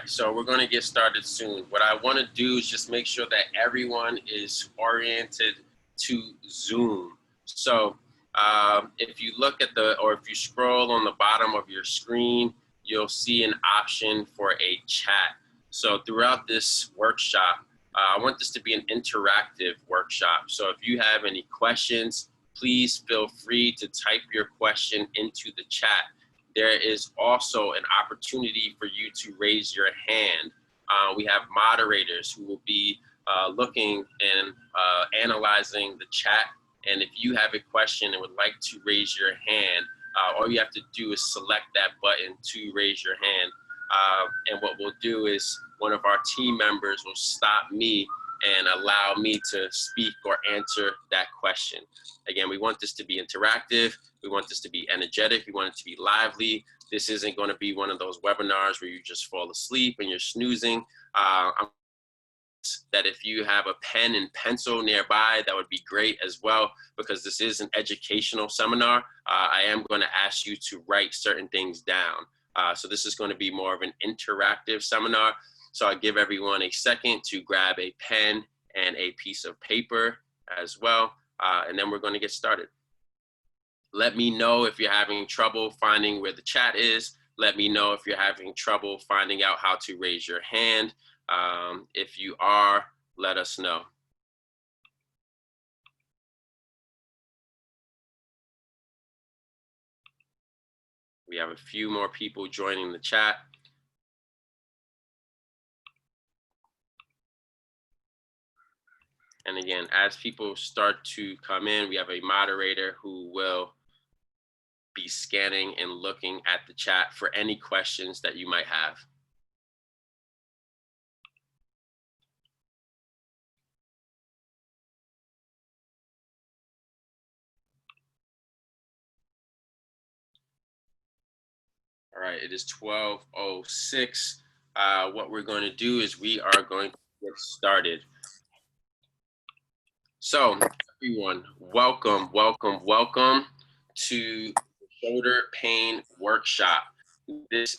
right, so we're going to get started soon. What I want to do is just make sure that everyone is oriented to Zoom. So if you look at or if you scroll on the bottom of your screen, you'll see an option for a chat. So throughout this workshop, I want this to be an interactive workshop. So if you have any questions, please feel free to type your question into the chat. There is also an opportunity for you to raise your hand. We have moderators who will be looking and analyzing the chat. And if you have a question and would like to raise your hand, all you have to do is select that button to raise your hand. And what we'll do is one of our team members will stop me and allow me to speak or answer that question. Again, we want this to be interactive. We want this to be energetic. We want it to be lively. This isn't going to be one of those webinars where you just fall asleep and you're snoozing. That if you have a pen and pencil nearby, that would be great as well, because this is an educational seminar. I am going to ask you to write certain things down. So this is going to be more of an interactive seminar. So I'll give everyone a second to grab a pen and a piece of paper as well. And then we're going to get started. Let me know if you're having trouble finding where the chat is. Let me know if you're having trouble finding out how to raise your hand. If you are, let us know. We have a few more people joining the chat. And again, as people start to come in, we have a moderator who will be scanning and looking at the chat for any questions that you might have. All right, it is 12:06. What we're going to do is we are going to get started. So everyone, welcome, welcome, welcome to the Shoulder Pain Workshop. This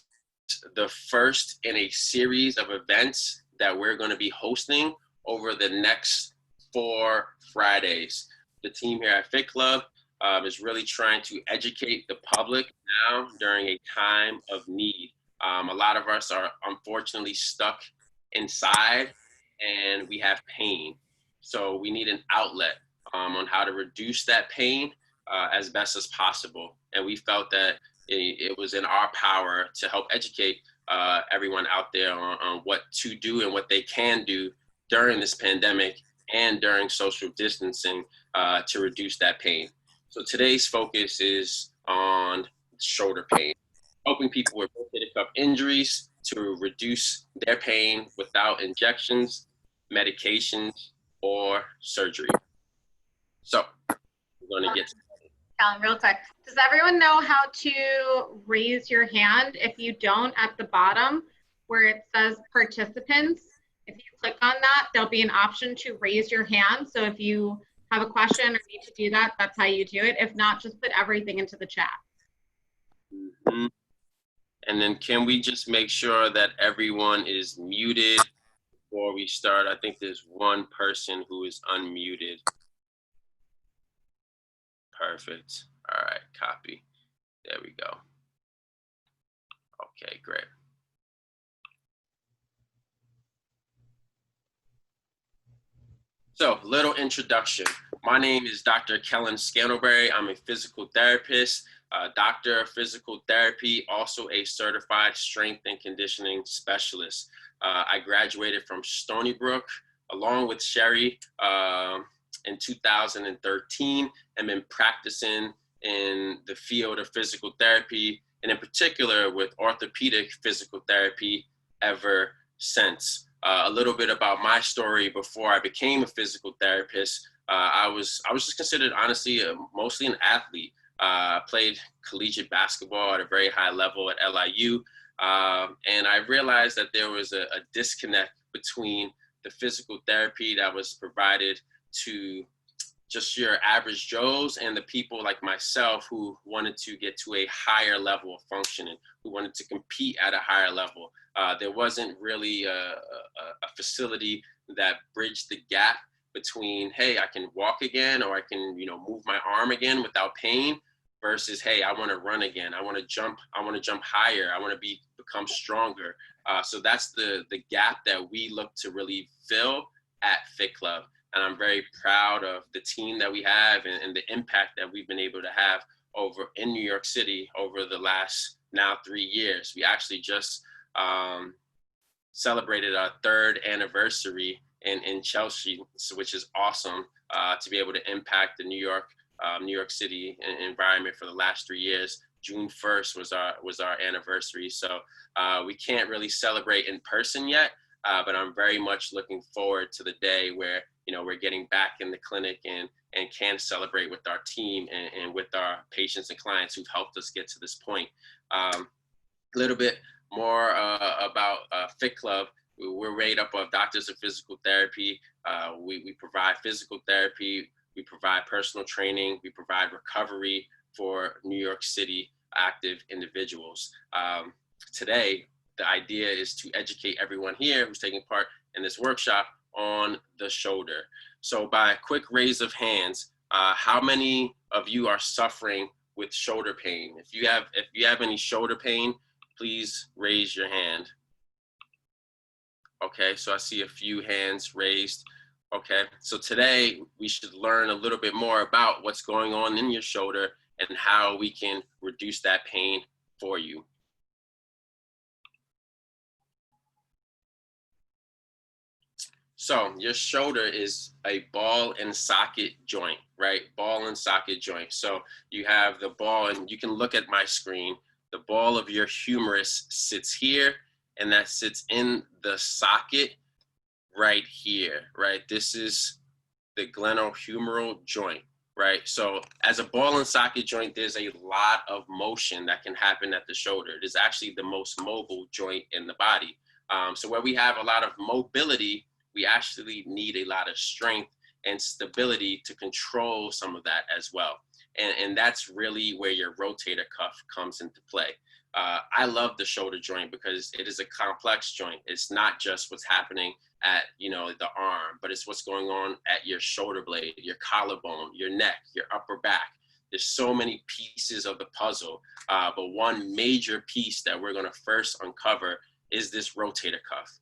is the first in a series of events that we're going to be hosting over the next 4 Fridays. The team here at Fit Club is really trying to educate the public now during a time of need. A lot of us are unfortunately stuck inside and we have pain. So we need an outlet on how to reduce that pain as best as possible. And we felt that it was in our power to help educate everyone out there on what to do and what they can do during this pandemic and during social distancing to reduce that pain. So today's focus is on shoulder pain, helping people with rotator cuff injuries to reduce their pain without injections, medications, or surgery. So we're going to get started. Kellen, real quick, does everyone know how to raise your hand? If you don't, at the bottom where it says participants, if you click on that, there'll be an option to raise your hand. So if you have a question or need to do that, that's how you do it. If not, just put everything into the chat. Mm-hmm. And then can we just make sure that everyone is muted before we start? I think there's one person who is unmuted. Perfect. All right, copy. There we go. Okay, great. So, little introduction. My name is Dr. Kellen Skindelberry. I'm a physical therapist, doctor of physical therapy, also a certified strength and conditioning specialist. I graduated from Stony Brook along with Sherry in 2013 and been practicing in the field of physical therapy, and in particular with orthopedic physical therapy ever since. A little bit about my story before I became a physical therapist. I was just considered, honestly, mostly an athlete. I played collegiate basketball at a very high level at LIU, and I realized that there was a disconnect between the physical therapy that was provided to just your average Joes and the people like myself who wanted to get to a higher level of functioning, who wanted to compete at a higher level. There wasn't really a facility that bridged the gap between, hey, I can walk again, or I can, move my arm again without pain, versus, hey, I want to run again. I want to jump higher. I want to become stronger. So that's the gap that we look to really fill at Fit Club. And I'm very proud of the team that we have and the impact that we've been able to have over in New York City over the last now 3 years. We actually just celebrated our 3rd anniversary in Chelsea, which is awesome to be able to impact the New York City environment for the last 3 years. June 1st was our anniversary. So we can't really celebrate in person yet, but I'm very much looking forward to the day where, we're getting back in the clinic and can celebrate with our team and with our patients and clients who've helped us get to this point. A little bit more about Fit Club. We're made up of doctors of physical therapy. We provide physical therapy. We provide personal training. We provide recovery for New York City active individuals. Today, the idea is to educate everyone here who's taking part in this workshop on the shoulder. So by a quick raise of hands, how many of you are suffering with shoulder pain? If you have any shoulder pain, please raise your hand. Okay, so I see a few hands raised. Okay, so today we should learn a little bit more about what's going on in your shoulder and how we can reduce that pain for you. So your shoulder is a ball and socket joint, right? Ball and socket joint. So you have the ball, and you can look at my screen. The ball of your humerus sits here, and that sits in the socket right here, right? This is the glenohumeral joint, right? So as a ball and socket joint, there's a lot of motion that can happen at the shoulder. It is actually the most mobile joint in the body. So where we have a lot of mobility, we actually need a lot of strength and stability to control some of that as well. And that's really where your rotator cuff comes into play. I love the shoulder joint because it is a complex joint. It's not just what's happening at, the arm, but it's what's going on at your shoulder blade, your collarbone, your neck, your upper back. There's so many pieces of the puzzle, but one major piece that we're gonna first uncover is this rotator cuff.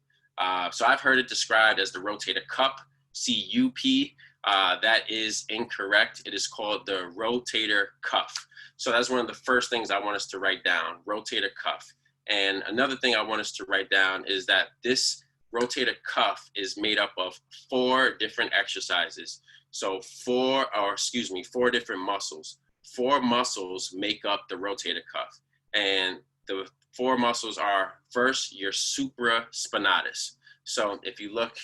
So I've heard it described as the rotator cup, C-U-P. That is incorrect. It is called the rotator cuff. So that's one of the first things I want us to write down, rotator cuff. And another thing I want us to write down is that this rotator cuff is made up of 4 different exercises. So 4 different muscles. 4 muscles make up the rotator cuff. And the 4 muscles are, first, your supraspinatus. So if you look,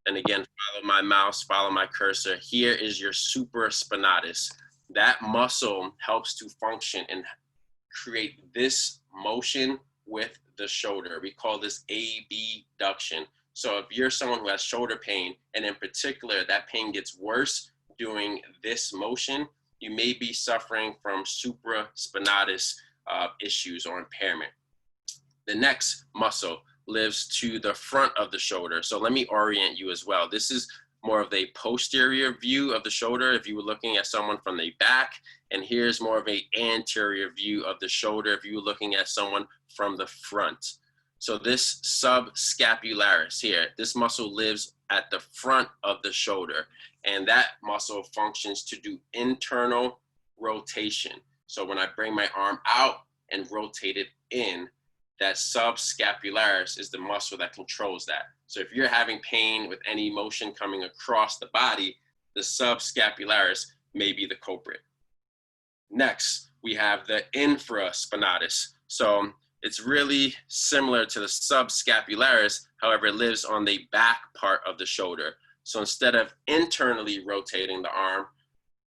and again, follow my mouse, follow my cursor, here is your supraspinatus. That muscle helps to function and create this motion with the shoulder. We call this abduction. So if you're someone who has shoulder pain, and in particular, that pain gets worse doing this motion, you may be suffering from supraspinatus issues or impairment. The next muscle lives to the front of the shoulder. So let me orient you as well. This is more of a posterior view of the shoulder if you were looking at someone from the back, and here's more of an anterior view of the shoulder if you were looking at someone from the front. So this subscapularis here, this muscle lives at the front of the shoulder, and that muscle functions to do internal rotation. So when I bring my arm out and rotate it in, that subscapularis is the muscle that controls that. So if you're having pain with any motion coming across the body, the subscapularis may be the culprit. Next, we have the infraspinatus. So it's really similar to the subscapularis, however, it lives on the back part of the shoulder. So instead of internally rotating the arm,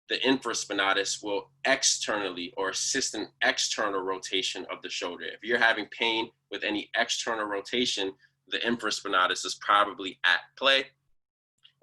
the infraspinatus will externally or assist an external rotation of the shoulder. If you're having pain with any external rotation, the infraspinatus is probably at play.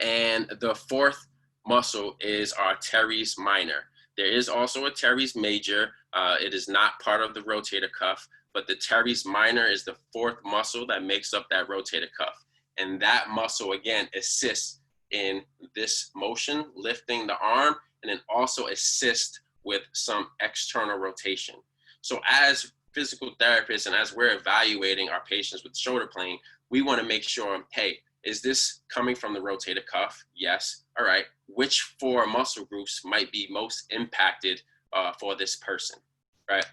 And the 4th muscle is our teres minor. There is also a teres major. It is not part of the rotator cuff, but the teres minor is the fourth muscle that makes up that rotator cuff. And that muscle, again, assists in this motion, lifting the arm, and then also assist with some external rotation. So as physical therapists and as we're evaluating our patients with shoulder pain, we want to make sure, hey, is this coming from the rotator cuff? Yes. All right. Which four muscle groups might be most impacted for this person, right?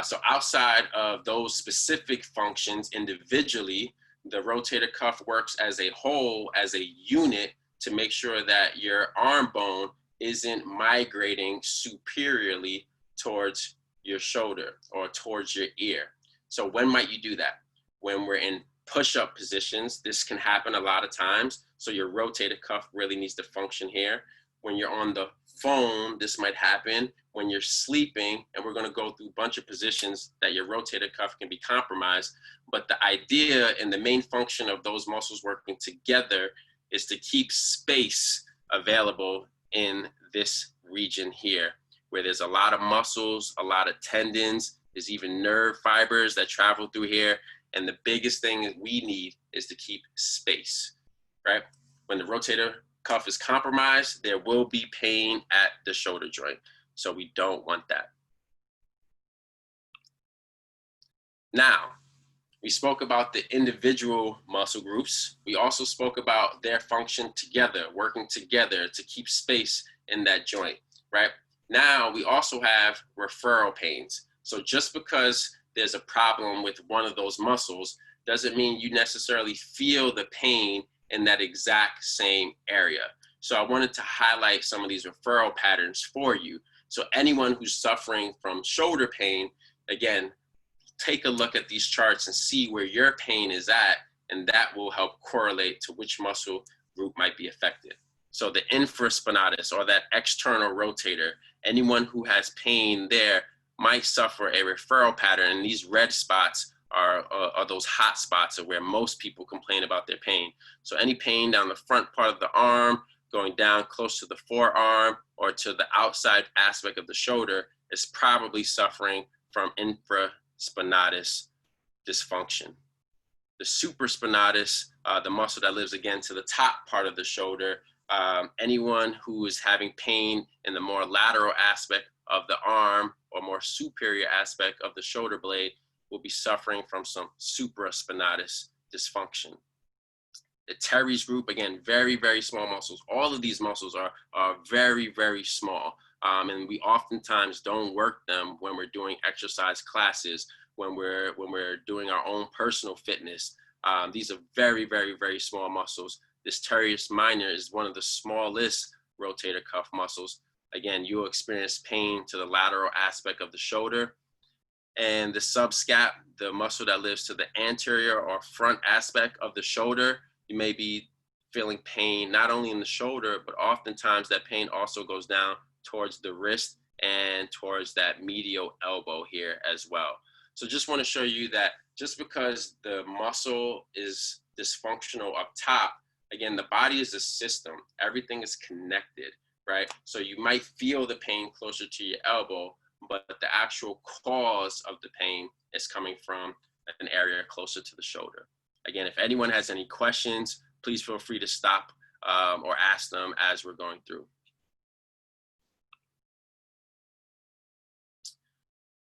So outside of those specific functions individually, the rotator cuff works as a whole, as a unit, to make sure that your arm bone isn't migrating superiorly towards your shoulder or towards your ear. So when might you do that? When we're in push-up positions, this can happen a lot of times. So your rotator cuff really needs to function here. When you're on the phone, this might happen. When you're sleeping, and we're going to go through a bunch of positions that your rotator cuff can be compromised. But the idea and the main function of those muscles working together is to keep space available in this region here, where there's a lot of muscles, a lot of tendons, there's even nerve fibers that travel through here. And the biggest thing that we need is to keep space, right? When the rotator cuff is compromised, there will be pain at the shoulder joint. So we don't want that. Now, we spoke about the individual muscle groups. We also spoke about their function together, working together to keep space in that joint, right? Now, we also have referral pains. So just because there's a problem with one of those muscles doesn't mean you necessarily feel the pain in that exact same area. So I wanted to highlight some of these referral patterns for you. So anyone who's suffering from shoulder pain, again, take a look at these charts and see where your pain is at, and that will help correlate to which muscle group might be affected. So the infraspinatus, or that external rotator, anyone who has pain there might suffer a referral pattern, and these red spots are those hot spots of where most people complain about their pain. So any pain down the front part of the arm, going down close to the forearm or to the outside aspect of the shoulder, is probably suffering from infraspinatus dysfunction. The supraspinatus, the muscle that lives again to the top part of the shoulder, anyone who is having pain in the more lateral aspect of the arm or more superior aspect of the shoulder blade will be suffering from some supraspinatus dysfunction. The teres group, again, very, very small muscles. All of these muscles are very, very small. And we oftentimes don't work them when we're doing exercise classes, when we're doing our own personal fitness. These are very, very, very small muscles. This teres minor is one of the smallest rotator cuff muscles. Again, you'll experience pain to the lateral aspect of the shoulder. And the subscap, the muscle that lives to the anterior or front aspect of the shoulder, you may be feeling pain not only in the shoulder, but oftentimes that pain also goes down towards the wrist and towards that medial elbow here as well. So just want to show you that just because the muscle is dysfunctional up top, again, the body is a system. Everything is connected, right? So you might feel the pain closer to your elbow, but the actual cause of the pain is coming from an area closer to the shoulder. Again, if anyone has any questions, please feel free to stop or ask them as we're going through.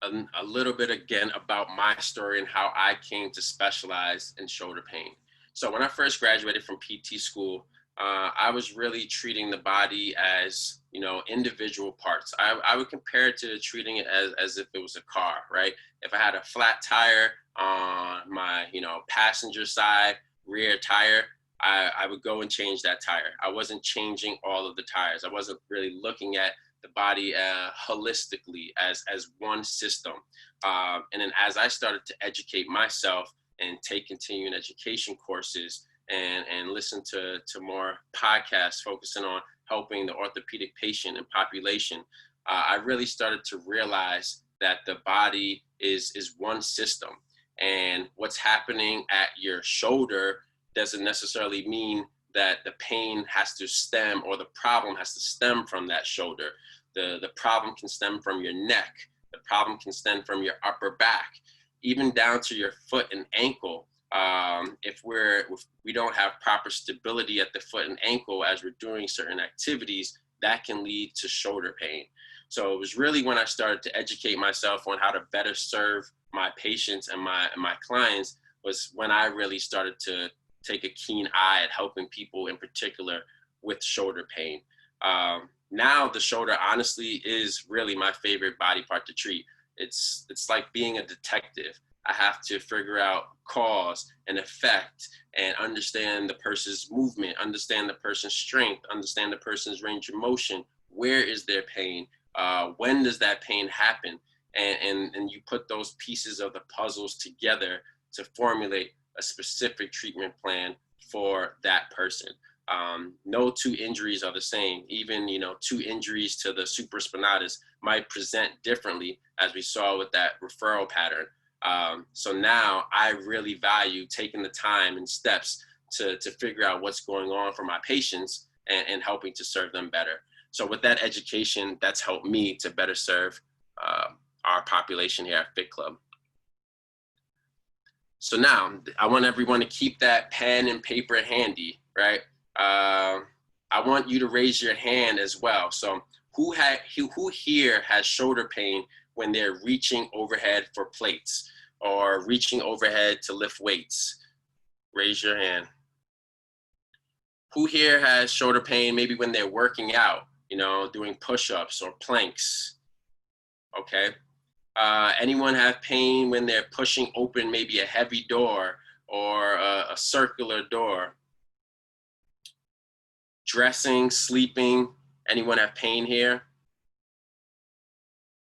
A little bit again about my story and how I came to specialize in shoulder pain. So when I first graduated from PT school, I was really treating the body as, individual parts. I would compare it to treating it as if it was a car, right? If I had a flat tire on my, passenger side, rear tire, I would go and change that tire. I wasn't changing all of the tires. I wasn't really looking at the body holistically as one system. And then as I started to educate myself and take continuing education courses and listen to more podcasts focusing on helping the orthopedic patient and population, I really started to realize that the body is one system. And what's happening at your shoulder doesn't necessarily mean that the pain has to stem or the problem has to stem from that shoulder. The problem can stem from your neck. The problem can stem from your upper back. even down to your foot and ankle. If we don't have proper stability at the foot and ankle as we're doing certain activities, that can lead to shoulder pain. So it was really when I started to educate myself on how to better serve my patients and my clients, was when I really started to take a keen eye at helping people in particular with shoulder pain. Now the shoulder honestly is really my favorite body part to treat. It's like being a detective. I have to figure out cause and effect and understand the person's movement, understand the person's strength, understand the person's range of motion. Where is their pain? When does that pain happen? And you put those pieces of the puzzles together to formulate a specific treatment plan for that person. No two injuries are the same. Even, two injuries to the supraspinatus might present differently, as we saw with that referral pattern. So now I really value taking the time and steps to figure out what's going on for my patients and helping to serve them better. So with that education, that's helped me to better serve our population here at Fit Club. So now I want everyone to keep that pen and paper handy, right? I want you to raise your hand as well. So who here has shoulder pain when they're reaching overhead for plates or reaching overhead to lift weights? Raise your hand. Who here has shoulder pain maybe when they're working out, doing push-ups or planks? Okay. Anyone have pain when they're pushing open maybe a heavy door or a circular door? Dressing, sleeping, anyone have pain here?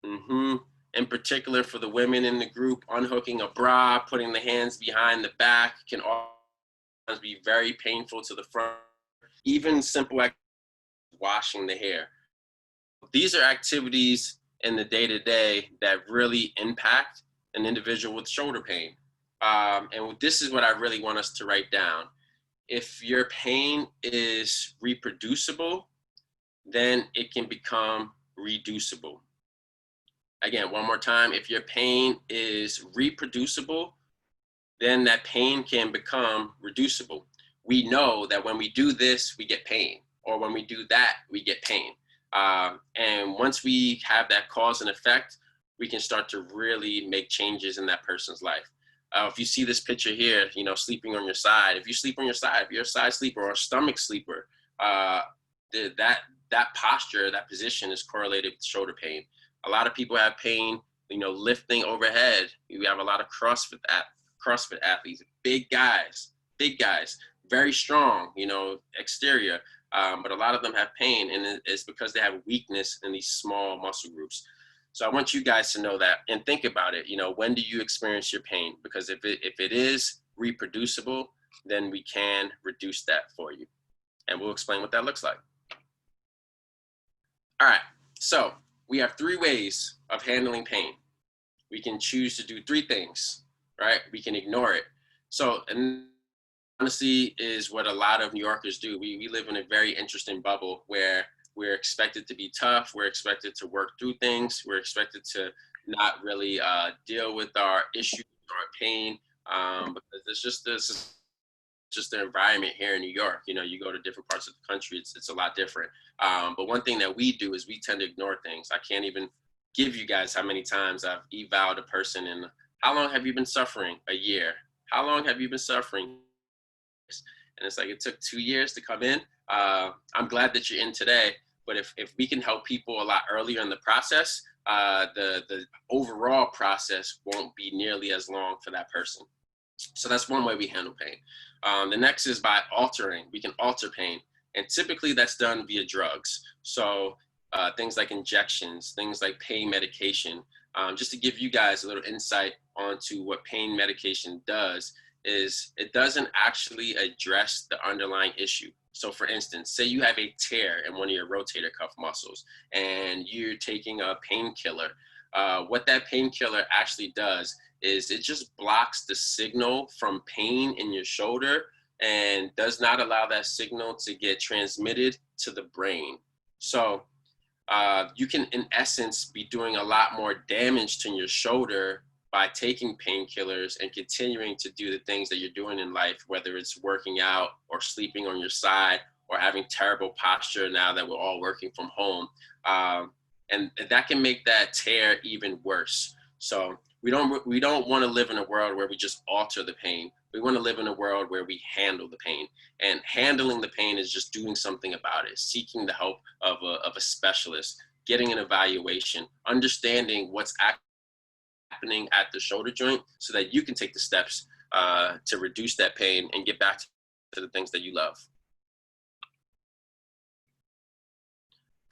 In particular for the women in the group, unhooking a bra, putting the hands behind the back can always be very painful to the front. Even simple washing the hair. These are activities in the day-to-day that really impact an individual with shoulder pain. And this is what I really want us to write down. If your pain is reproducible, then it can become reducible. Again, one more time, if your pain is reproducible, then that pain can become reducible. We know that when we do this, we get pain, or when we do that, we get pain. And once we have that cause and effect, we can start to really make changes in that person's life. If you see this picture here, sleeping on your side, if you sleep on your side, if you're a side sleeper or a stomach sleeper, that posture, that position is correlated with shoulder pain. A lot of people have pain, lifting overhead. We have a lot of CrossFit athletes, big guys, very strong, exterior. But a lot of them have pain, and it's because they have weakness in these small muscle groups. So I want you guys to know that and think about it. When do you experience your pain? Because if it is reproducible, then we can reduce that for you. And we'll explain what that looks like. All right, so we have 3 ways of handling pain. We can choose to do 3 things, right? We can ignore it. So, and honesty is what a lot of New Yorkers do. We live in a very interesting bubble where we're expected to be tough. We're expected to work through things. We're expected to not really deal with our issues or our pain because it's just the environment here in New York. You go to different parts of the country, it's a lot different. But one thing that we do is we tend to ignore things. I can't even give you guys how many times I've eval'd a person and how long have you been suffering? A year. How long have you been suffering? And it's like, it took 2 years to come in. I'm glad that you're in today, but if we can help people a lot earlier in the process, the overall process won't be nearly as long for that person. So that's one way we handle pain. The next is by altering. We can alter pain, and typically that's done via drugs. So things like injections, things like pain medication. Just to give you guys a little insight onto what pain medication does, is it doesn't actually address the underlying issue. So for instance, say you have a tear in one of your rotator cuff muscles and you're taking a painkiller. What that painkiller actually does is it just blocks the signal from pain in your shoulder and does not allow that signal to get transmitted to the brain. So you can, in essence, be doing a lot more damage to your shoulder by taking painkillers and continuing to do the things that you're doing in life, whether it's working out or sleeping on your side or having terrible posture now that we're all working from home. And that can make that tear even worse. So we don't want to live in a world where we just alter the pain. We want to live in a world where we handle the pain. And handling the pain is just doing something about it, seeking the help of a specialist, getting an evaluation, understanding what's happening at the shoulder joint so that you can take the steps to reduce that pain and get back to the things that you love.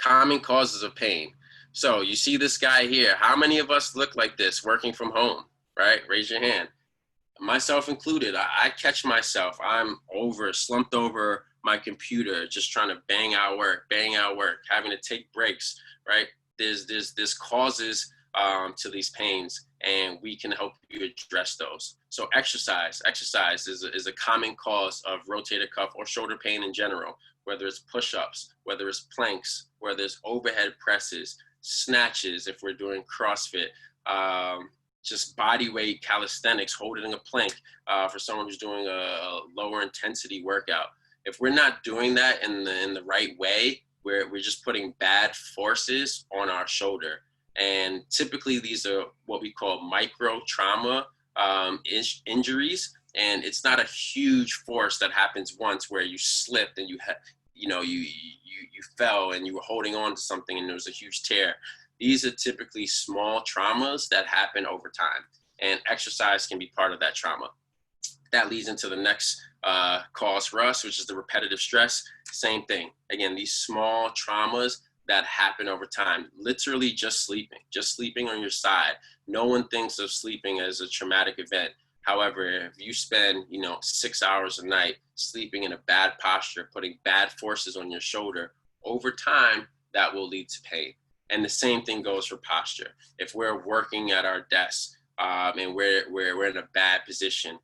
Common causes of pain. So you see this guy here. How many of us look like this working from home, right? Raise your hand. Myself included. I catch myself. I'm slumped over my computer, just trying to bang out work, having to take breaks, right? There's causes to these pains, and we can help you address those. So exercise is a common cause of rotator cuff or shoulder pain in general, whether it's push-ups, whether it's planks, whether it's overhead presses, snatches if we're doing CrossFit, just body weight calisthenics, holding a plank for someone who's doing a lower intensity workout. If we're not doing that in the right way, we're just putting bad forces on our shoulder. And typically these are what we call micro trauma injuries. And it's not a huge force that happens once where you slipped and you fell and you were holding on to something and there was a huge tear. These are typically small traumas that happen over time, and exercise can be part of that trauma. That leads into the next cause for us, which is the repetitive stress. Same thing. Again, these small traumas that happen over time, literally just sleeping on your side. No one thinks of sleeping as a traumatic event. However, if you spend, 6 hours a night sleeping in a bad posture, putting bad forces on your shoulder, over time, that will lead to pain. And the same thing goes for posture. If we're working at our desk and we're in a bad position,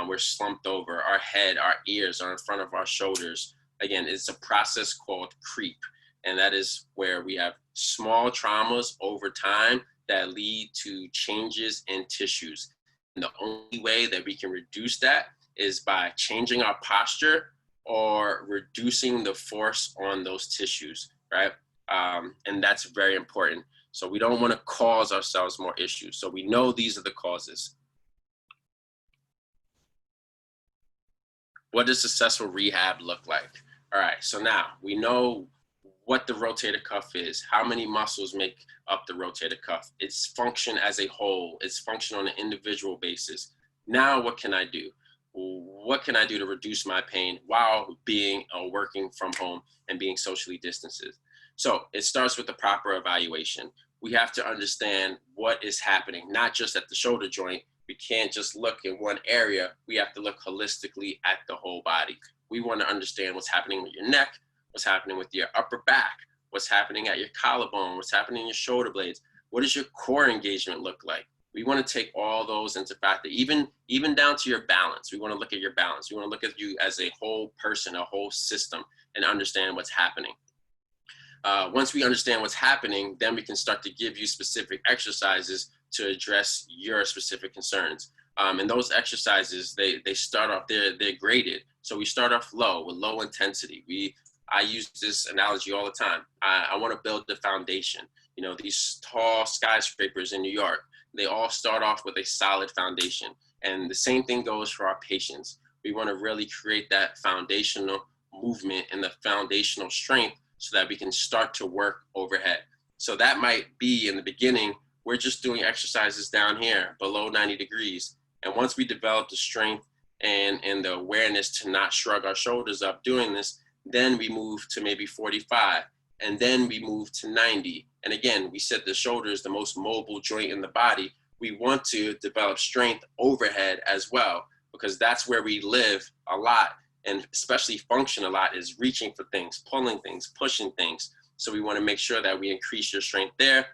we're slumped over, our head, our ears are in front of our shoulders. Again, it's a process called creep. And that is where we have small traumas over time that lead to changes in tissues. And the only way that we can reduce that is by changing our posture or reducing the force on those tissues, right? And that's very important. So we don't want to cause ourselves more issues. So we know these are the causes. What does successful rehab look like? All right, so now we know what the rotator cuff is, how many muscles make up the rotator cuff, its function as a whole, its function on an individual basis. Now what can I do? What can I do to reduce my pain while being working from home and being socially distanced? So it starts with the proper evaluation. We have to understand what is happening, not just at the shoulder joint. We can't just look in one area. We have to look holistically at the whole body. We want to understand what's happening with your neck, what's happening with your upper back, what's happening at your collarbone, what's happening in your shoulder blades. What does your core engagement look like? We want to take all those into factor, even down to your balance. We want to look at your balance. We want to look at you as a whole person, a whole system, and understand what's happening. Once we understand what's happening, then we can start to give you specific exercises to address your specific concerns. And those exercises, they start off, they're graded. So we start off low, with low intensity. I use this analogy all the time. I want to build the foundation. These tall skyscrapers in New York, they all start off with a solid foundation. And the same thing goes for our patients. We want to really create that foundational movement and the foundational strength so that we can start to work overhead. So that might be in the beginning, we're just doing exercises down here below 90 degrees. And once we develop the strength and the awareness to not shrug our shoulders up doing this, then we move to maybe 45, and then we move to 90. And again, we said the shoulder is the most mobile joint in the body. We want to develop strength overhead as well, because that's where we live a lot, and especially function a lot, is reaching for things, pulling things, pushing things. So we want to make sure that we increase your strength there.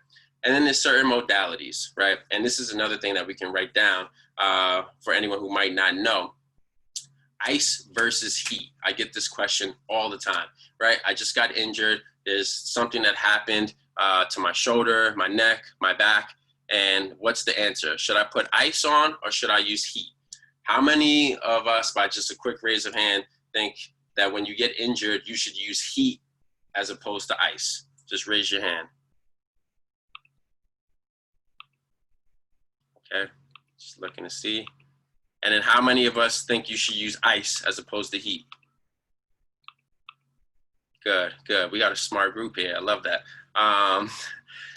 And then there's certain modalities, right? And this is another thing that we can write down for anyone who might not know. Ice versus heat. I get this question all the time, right? I just got injured. There's something that happened to my shoulder, my neck, my back. And what's the answer? Should I put ice on or should I use heat? How many of us, by just a quick raise of hand, think that when you get injured, you should use heat as opposed to ice? Just raise your hand. Okay, just looking to see. And then how many of us think you should use ice as opposed to heat? Good, good. We got a smart group here. I love that.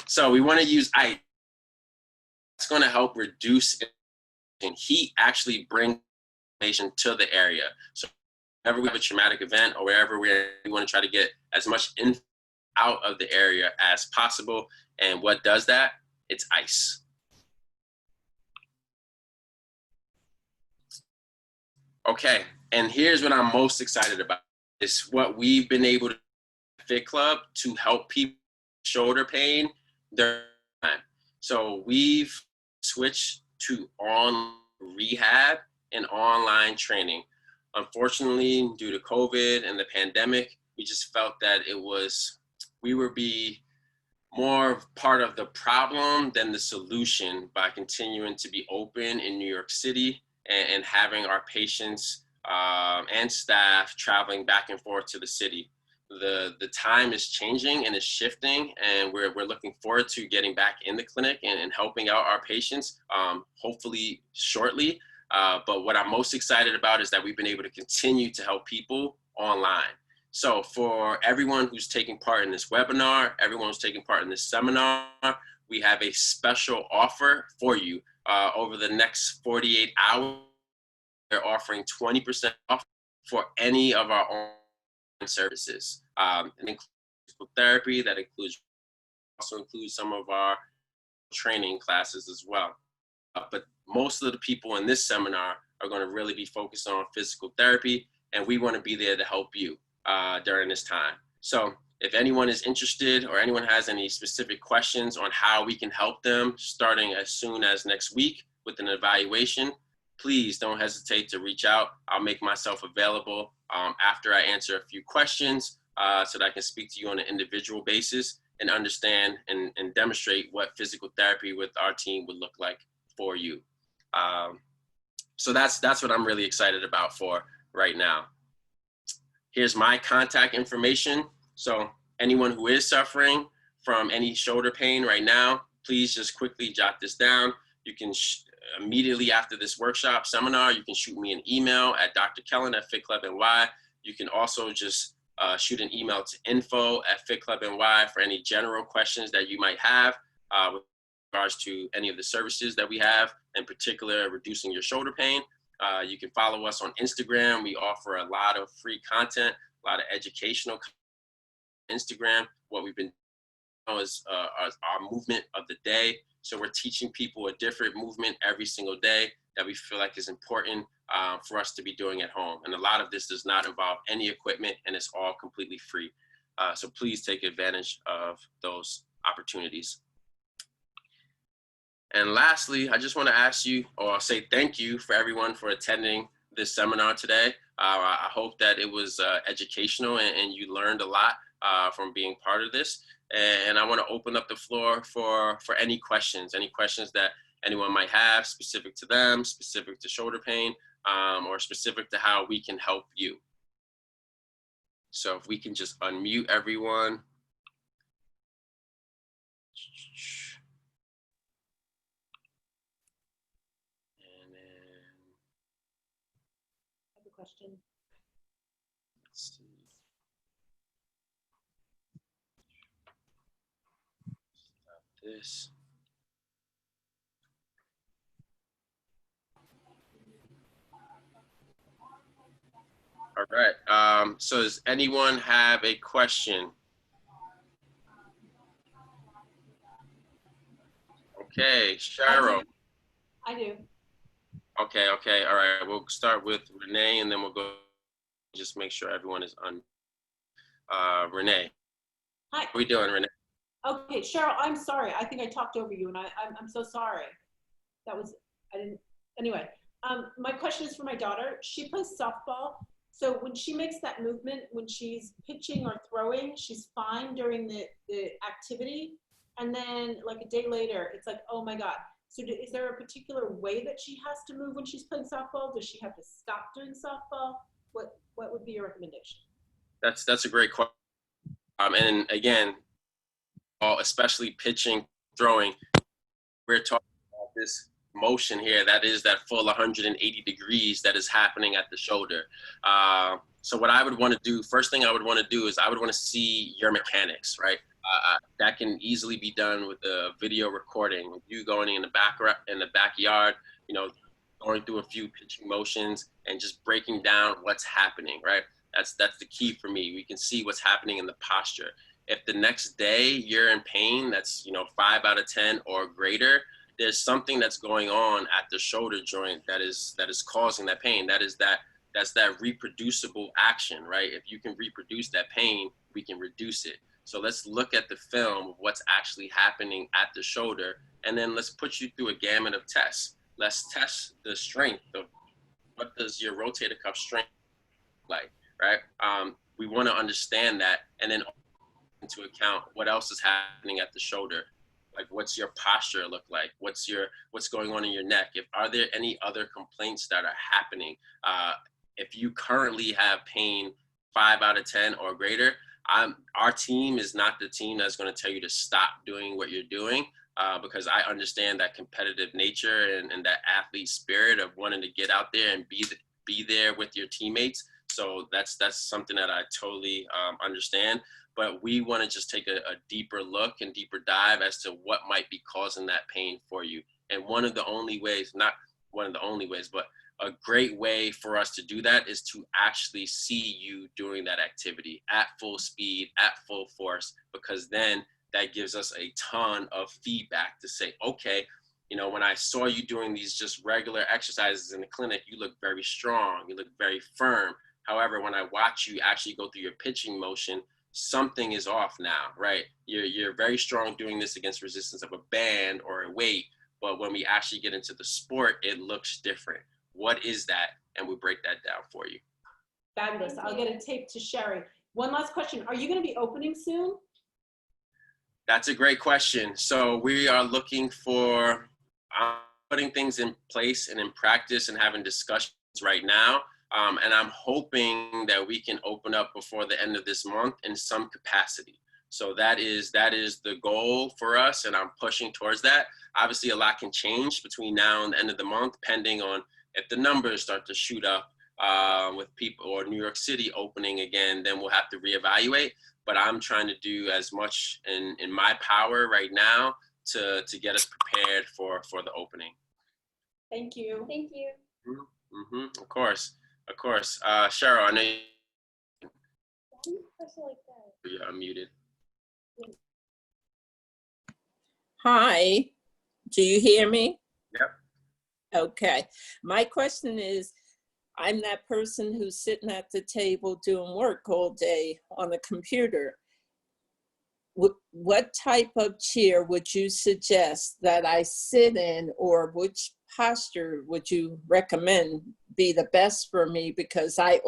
So we want to use ice. It's going to help reduce, and heat actually brings inflammation to the area. So whenever we have a traumatic event or wherever we want to try to get as much info out of the area as possible. And what does that? It's ice. Okay, and here's what I'm most excited about. Is what we've been able to do at Fit Club to help people with shoulder pain during time. So we've switched to online rehab and online training. Unfortunately, due to COVID and the pandemic, we just felt that we would be more part of the problem than the solution by continuing to be open in New York City and having our patients and staff traveling back and forth to the city. The time is changing and is shifting, and we're looking forward to getting back in the clinic and helping out our patients, hopefully shortly. But what I'm most excited about is that we've been able to continue to help people online. So for everyone who's taking part in this webinar, everyone who's taking part in this seminar, we have a special offer for you. Over the next 48 hours, we're offering 20% off for any of our online services. It includes physical therapy, that also includes some of our training classes as well. But most of the people in this seminar are going to really be focused on physical therapy, and we want to be there to help you during this time. So if anyone is interested or anyone has any specific questions on how we can help them starting as soon as next week with an evaluation, please don't hesitate to reach out. I'll make myself available after I answer a few questions so that I can speak to you on an individual basis and understand and demonstrate what physical therapy with our team would look like for you. So that's what I'm really excited about for right now. Here's my contact information. So anyone who is suffering from any shoulder pain right now, please just quickly jot this down. You can immediately after this workshop seminar, you can shoot me an email at Dr. Kellen at Fit Club NY. You can also just shoot an email to info@fitclubny for any general questions that you might have with regards to any of the services that we have, in particular reducing your shoulder pain. You can follow us on Instagram. We offer a lot of free content, a lot of educational content on Instagram. What we've been doing is our movement of the day. So we're teaching people a different movement every single day that we feel like is important for us to be doing at home. And a lot of this does not involve any equipment, and it's all completely free. So please take advantage of those opportunities. And lastly, I just want to ask you, or say thank you for everyone for attending this seminar today. I hope that it was educational and you learned a lot from being part of this. And I want to open up the floor for any questions that anyone might have specific to them, specific to shoulder pain, or specific to how we can help you. So if we can just unmute everyone. Question. Let's see. Stop this. All right. So does anyone have a question? Okay, Cheryl. I do. Okay. All right. We'll start with Renee, and then we'll go. Just make sure everyone is on. Renee. Hi. How are we doing, Renee? Okay, Cheryl, I'm sorry. I think I talked over you, and I'm so sorry. Anyway, my question is for my daughter. She plays softball. So when she makes that movement, when she's pitching or throwing, she's fine during the activity. and then like a day later, it's like, oh my God. So is there a particular way that she has to move when she's playing softball? Does she have to stop doing softball? What would be your recommendation? That's a great question. And again, especially pitching, throwing, we're talking about this motion here. That is that full 180 degrees that is happening at the shoulder. So what I would want to do, first thing I would want to do is I would want to see your mechanics, right? That can easily be done with a video recording. You going in the backyard, you know, going through a few pitching motions and just breaking down what's happening, right? That's the key for me. We can see what's happening in the posture. If the next day you're in pain, that's 5 out of 10 or greater, there's something that's going on at the shoulder joint that is causing that pain. That's that reproducible action, right? If you can reproduce that pain, we can reduce it. So let's look at the film of what's actually happening at the shoulder, and then let's put you through a gamut of tests. Let's test the strength of what does your rotator cuff strength look like, right? We want to understand that, and then into account what else is happening at the shoulder. Like, what's your posture look like? What's going on in your neck? Are there any other complaints that are happening? If you currently have pain 5 out of 10 or greater, our team is not the team that's going to tell you to stop doing what you're doing, because I understand that competitive nature and that athlete spirit of wanting to get out there and be there with your teammates. So that's something that I totally understand. But we want to just take a deeper look and deeper dive as to what might be causing that pain for you. And one of the only ways, not one of the only ways, but a great way for us to do that is to actually see you doing that activity at full speed, at full force, because then that gives us a ton of feedback to say, okay, when I saw you doing these just regular exercises in the clinic, you look very strong, you look very firm. However, when I watch you actually go through your pitching motion, something is off now, right? You're very strong doing this against resistance of a band or a weight, but when we actually get into the sport, it looks different. What is that? And we break that down for you. Fabulous. I'll get it taped to Sherry. One last question. Are you going to be opening soon? That's a great question. So we are looking for putting things in place and in practice and having discussions right now. And I'm hoping that we can open up before the end of this month in some capacity. So that is the goal for us, and I'm pushing towards that. Obviously, a lot can change between now and the end of the month, depending on if the numbers start to shoot up with people, or New York City opening again, then we'll have to reevaluate. But I'm trying to do as much in my power right now to get us prepared for the opening. Thank you. Thank you. Mm-hmm. Of course. Cheryl, I know you're unmuted. Hi, do you hear me? Yep. Okay. My question is, I'm that person who's sitting at the table doing work all day on the computer. What type of chair would you suggest that I sit in, or which posture would you recommend be the best for me? Because I'm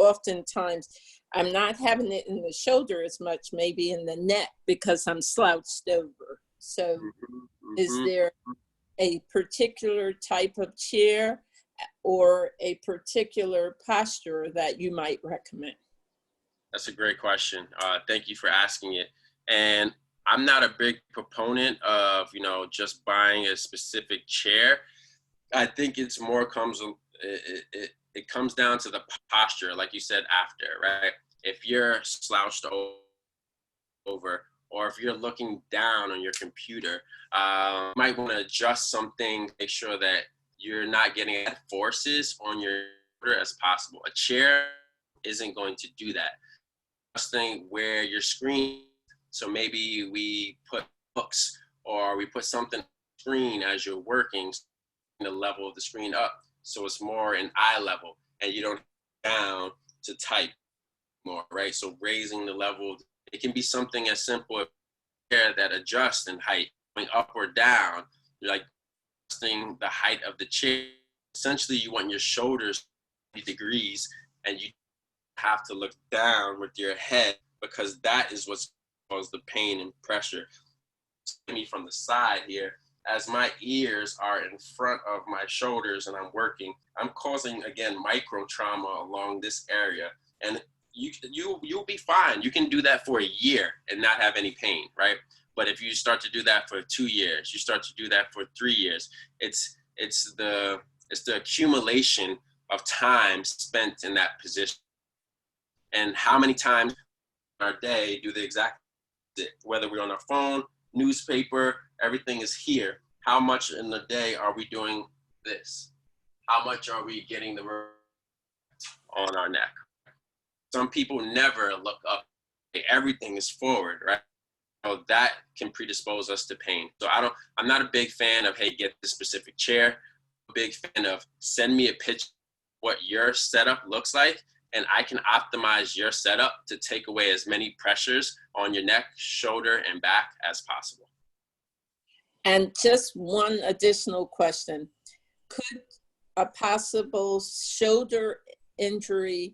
not having it in the shoulder as much, maybe in the neck, because I'm slouched over. So is there a particular type of chair or a particular posture that you might recommend? That's a great question. Thank you for asking it. And I'm not a big proponent of, just buying a specific chair. I think it's more it comes down to the posture, like you said, after, right? If you're slouched over, or if you're looking down on your computer, you might want to adjust something, make sure that you're not getting as forces on your shoulder as possible. A chair isn't going to do that. Adjusting where your screen, so maybe we put books or we put something on the screen as you're working, the level of the screen up, so it's more in eye level and you don't down to type more, right? So raising the level, it can be something as simple as that adjusts in height, going up or down. You're like adjusting the height of the chair. Essentially, you want your shoulders 90 degrees, and you have to look down with your head, because that is what's caused the pain and pressure. me from the side here, as my ears are in front of my shoulders and I'm working, I'm causing, again, micro trauma along this area. And you'll be fine. You can do that for a year and not have any pain, right? But if you start to do that for 2 years, you start to do that for 3 years, it's the accumulation of time spent in that position. And how many times in our day do the exact, whether we're on our phone, newspaper, everything is here. How much in the day are we doing this? How much are we getting the on our neck? Some people never look up. Everything is forward, right? So that can predispose us to pain. So I'm not a big fan of, hey, get the specific chair. I'm a big fan of send me a picture of what your setup looks like, and I can optimize your setup to take away as many pressures on your neck, shoulder, and back as possible. And just one additional question. Could a possible shoulder injury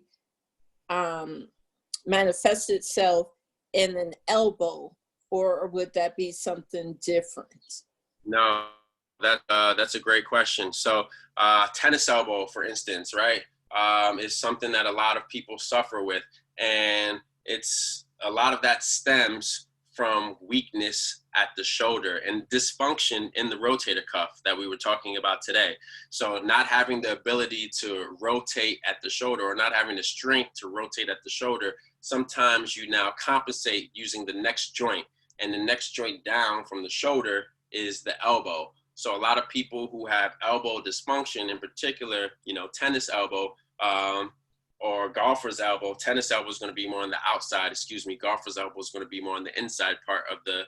manifest itself in an elbow, or would that be something different? No, that's a great question. So tennis elbow, for instance, right, is something that a lot of people suffer with. And it's a lot of that stems from weakness at the shoulder and dysfunction in the rotator cuff that we were talking about today. So not having the ability to rotate at the shoulder, or not having the strength to rotate at the shoulder, sometimes you now compensate using the next joint, and the next joint down from the shoulder is the elbow. So a lot of people who have elbow dysfunction, in particular, tennis elbow, or golfer's elbow. Tennis elbow is going to be more on the outside, golfer's elbow is going to be more on the inside part of the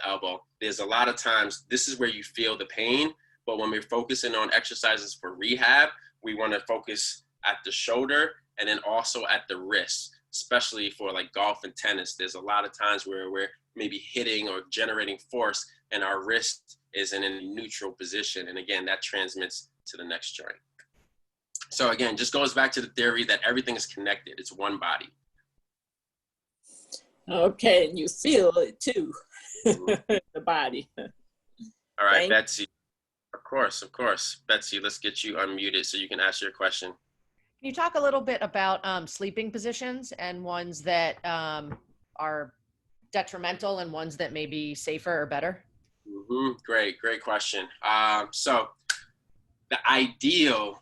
elbow. There's a lot of times, this is where you feel the pain, but when we're focusing on exercises for rehab, we want to focus at the shoulder and then also at the wrist, especially for like golf and tennis. There's a lot of times where we're maybe hitting or generating force and our wrist is in a neutral position. And again, that transmits to the next joint. So again, just goes back to the theory that everything is connected. It's one body. Okay, and you feel it too, the body. All right, Betsy. Of course. Betsy, let's get you unmuted so you can ask your question. Can you talk a little bit about sleeping positions and ones that are detrimental and ones that may be safer or better? Mm-hmm. Great question. So the ideal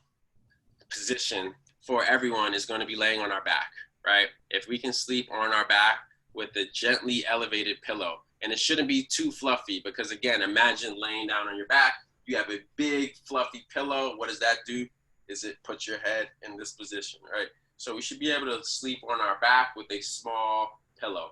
position for everyone is going to be laying on our back, right? If we can sleep on our back with a gently elevated pillow, and it shouldn't be too fluffy, because again, imagine laying down on your back, you have a big fluffy pillow. What does that do? Is it put your head in this position, right? So we should be able to sleep on our back with a small pillow.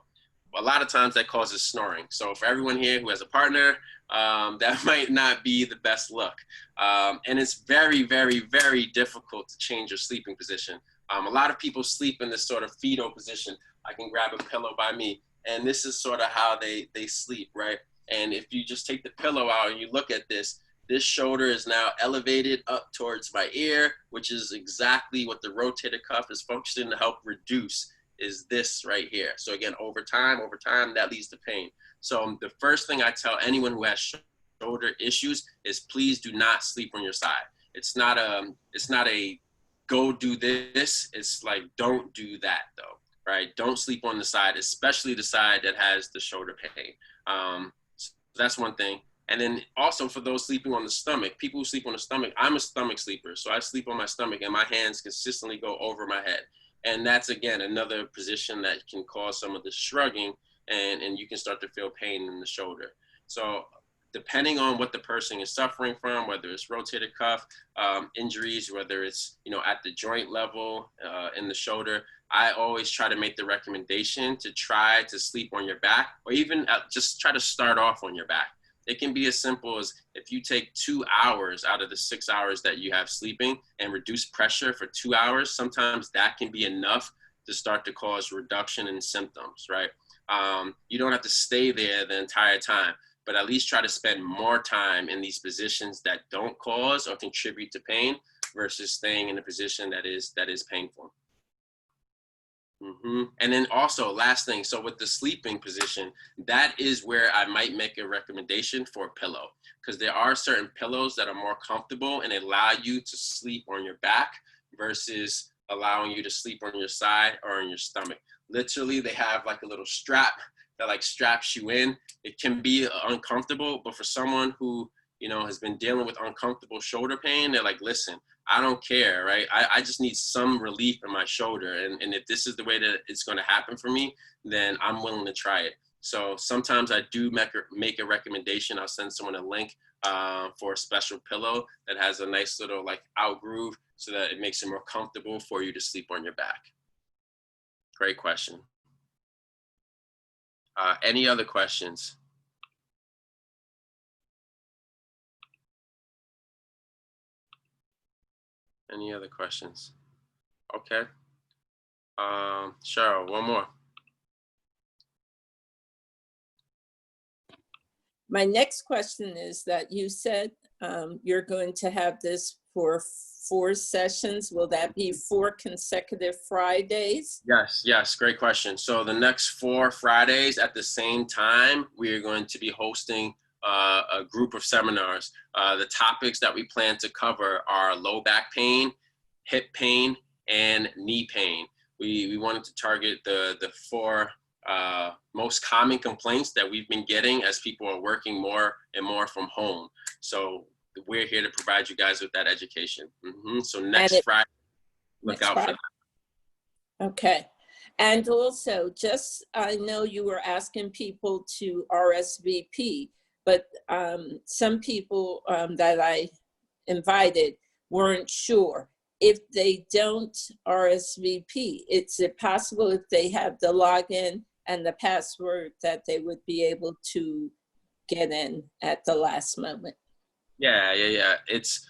A lot of times that causes snoring. So for everyone here who has a partner, that might not be the best look. And it's very, very, very difficult to change your sleeping position. A lot of people sleep in this sort of fetal position. I can grab a pillow by me, and this is sort of how they sleep, right? And if you just take the pillow out and you look at this shoulder is now elevated up towards my ear, which is exactly what the rotator cuff is functioning to help reduce, is this right here. So again, over time, that leads to pain. So the first thing I tell anyone who has shoulder issues is please do not sleep on your side. It's not a go do this. It's like, don't do that though, right? Don't sleep on the side, especially the side that has the shoulder pain. So that's one thing. And then also for those sleeping on the stomach, people who sleep on the stomach, I'm a stomach sleeper. So I sleep on my stomach and my hands consistently go over my head. And that's, again, another position that can cause some of the shrugging, and you can start to feel pain in the shoulder. So depending on what the person is suffering from, whether it's rotator cuff injuries, whether it's, at the joint level in the shoulder, I always try to make the recommendation to try to sleep on your back, or even just try to start off on your back. It can be as simple as if you take 2 hours out of the 6 hours that you have sleeping and reduce pressure for 2 hours, sometimes that can be enough to start to cause reduction in symptoms, right? You don't have to stay there the entire time, but at least try to spend more time in these positions that don't cause or contribute to pain versus staying in a position that is painful. And then also, last thing, so with the sleeping position, that is where I might make a recommendation for a pillow, because there are certain pillows that are more comfortable and allow you to sleep on your back versus allowing you to sleep on your side or on your stomach. Literally, they have like a little strap that like straps you in. It can be uncomfortable, but for someone who, you know, has been dealing with uncomfortable shoulder pain, they're like, listen, I don't care, right? I just need some relief in my shoulder. And if this is the way that it's going to happen for me, then I'm willing to try it. So sometimes I do make a recommendation. I'll send someone a link for a special pillow that has a nice little like out groove so that it makes it more comfortable for you to sleep on your back. Great question. Any other questions? Any other questions? Okay. Cheryl, one more. My next question is that you said you're going to have this for 4 sessions. Will that be 4 consecutive Fridays? Yes, great question. So the next 4 Fridays at the same time, we are going to be hosting a group of seminars. The topics that we plan to cover are low back pain, hip pain, and knee pain. We wanted to target the 4 most common complaints that we've been getting as people are working more and more from home. So we're here to provide you guys with that education. So next Friday, look out for that. Okay. And also, just, I know you were asking people to RSVP, but some people that I invited weren't sure. If they don't RSVP, is it possible if they have the login and the password that they would be able to get in at the last moment? Yeah. It's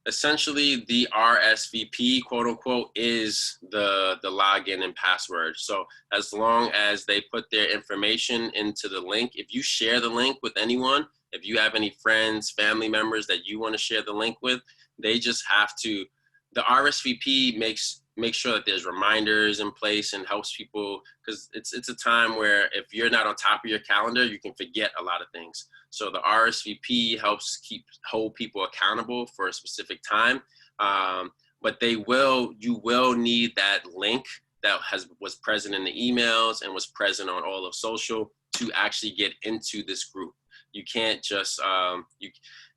essentially the RSVP, quote unquote, is the login and password. So as long as they put their information into the link, if you share the link with anyone, if you have any friends, family members that you want to share the link with, they just have to, the RSVP makes sure that there's reminders in place and helps people, because it's a time where if you're not on top of your calendar, you can forget a lot of things. So the RSVP helps hold people accountable for a specific time. But you will need that link that was present in the emails and was present on all of social to actually get into this group. You can't just,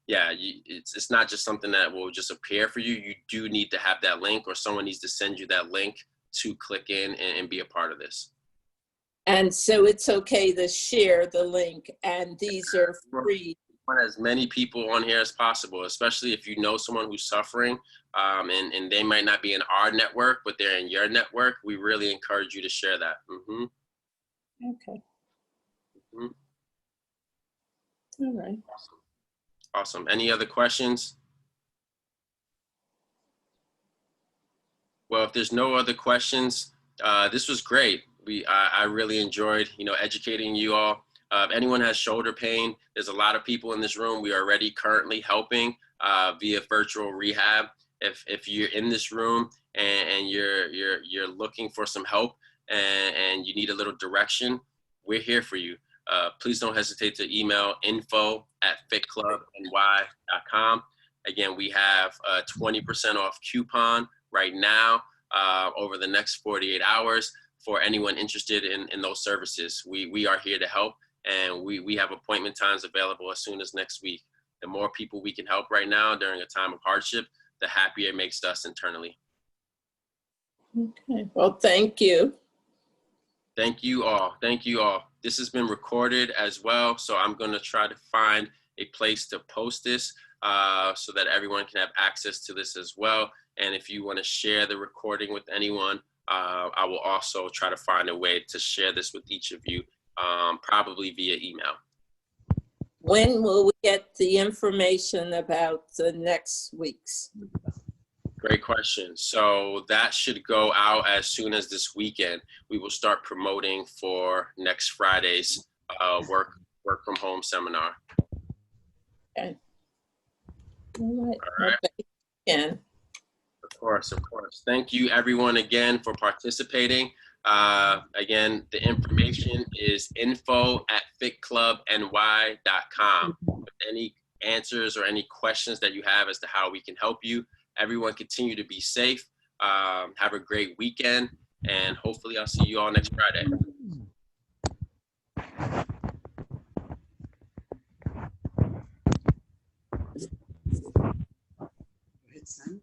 it's not just something that will just appear for you. You do need to have that link, or someone needs to send you that link to click in and be a part of this. And so it's okay to share the link, and these are free. Want as many people on here as possible, especially if you know someone who's suffering and they might not be in our network, but they're in your network. We really encourage you to share that. Okay. All right. Awesome. Any other questions? Well, if there's no other questions, this was great. I really enjoyed, educating you all. If anyone has shoulder pain, there's a lot of people in this room we are already currently helping via virtual rehab. If you're in this room and you're looking for some help and you need a little direction, we're here for you. Please don't hesitate to email info@fitclubny.com. Again, we have a 20% off coupon right now over the next 48 hours for anyone interested in those services. We are here to help, and we have appointment times available as soon as next week. The more people we can help right now during a time of hardship, the happier it makes us internally. Okay, well, thank you. Thank you all. Thank you all. This has been recorded as well, so I'm going to try to find a place to post this so that everyone can have access to this as well. And if you want to share the recording with anyone, I will also try to find a way to share this with each of you, probably via email. When will we get the information about the next week's? Great question. So that should go out as soon as this weekend. We will start promoting for next Friday's work from home seminar. Okay. All right. All right. Again. Of course. Thank you everyone again for participating. Again, the information is info@fitclubny.com. Any answers or any questions that you have as to how we can help you, everyone continue to be safe. Have a great weekend, and hopefully I'll see you all next Friday. Hit send.